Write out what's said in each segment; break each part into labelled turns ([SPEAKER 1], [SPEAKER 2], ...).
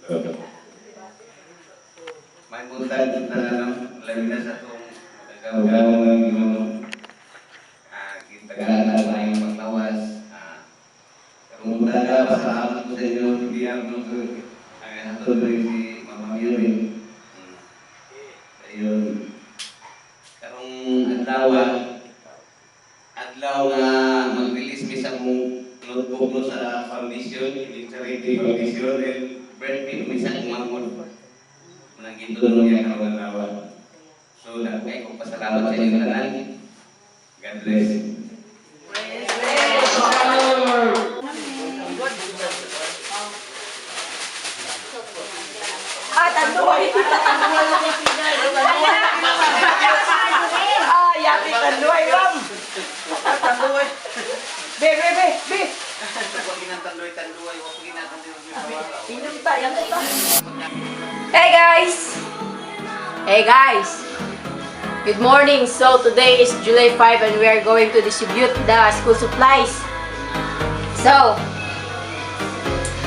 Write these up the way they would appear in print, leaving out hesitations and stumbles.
[SPEAKER 1] May buntag na labi na sa itong magagawa ng Ginoo. Kintagaan na tayong paglawas. Kung talaga, pasalamat ko sa inyo, hindi ang hatod rin si Mama Mirin. Ayun. Karong adlaw nga mag-release mi sa mong notebook mo sa foundation, yung charity foundation, and birthday mo isang umangkot. Manang gintulong niya karong adlaw. So, nakay kong pasalamat sa inyo tanan. God bless.
[SPEAKER 2] Tanduay! Yaki tanduay, Ram! Tanduay! Be!
[SPEAKER 1] Huwag ginang tanduay, huwag ginang
[SPEAKER 2] Hey guys! Good morning! So today is July 5 and we are going to distribute the school supplies. So,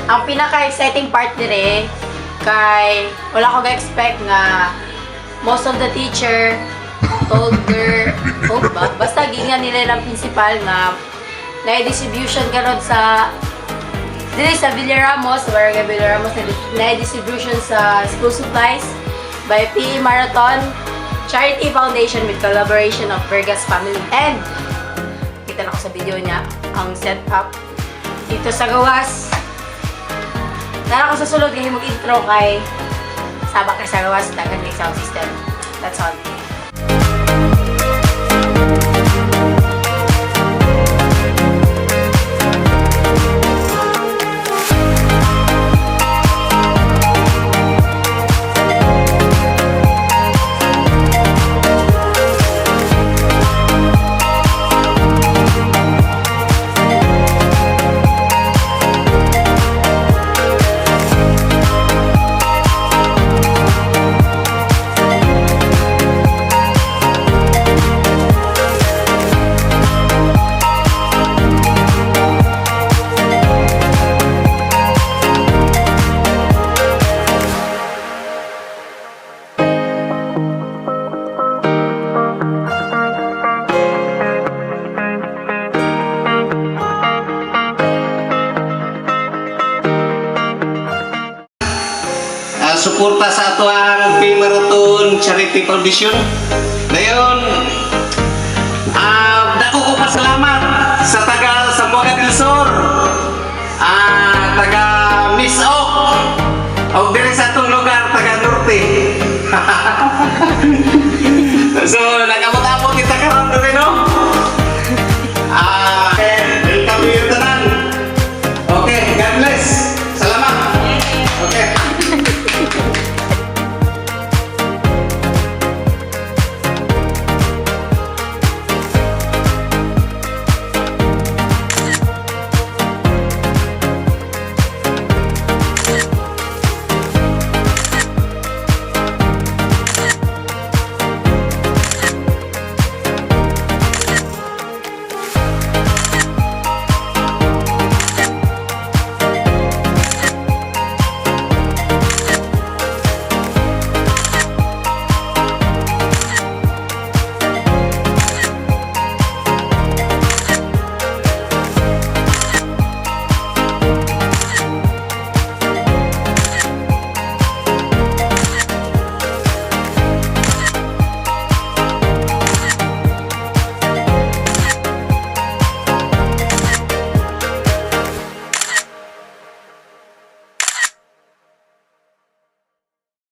[SPEAKER 2] ang pinaka-exciting part dire kay wala ko ga-expect nga most of the teacher told ba? Basta gingan nila ng principal nga na-distribution karon sa dili sa Villaramos, Barangay Villaramos, na-distribution sa school supplies by PE Marathon Charity Foundation with collaboration of Vergas Family. And kita na ko sa video niya ang setup dito sa gawas. Nara ko sa sulod kaya mag-intro kay Sabak kay sa gawas dagan ng sound system. That's all.
[SPEAKER 1] Suporta sa ato ang PE Marathon Charity Foundation. Dayon, dako ko pasalamat sa taga Zamboanga del Sur, taga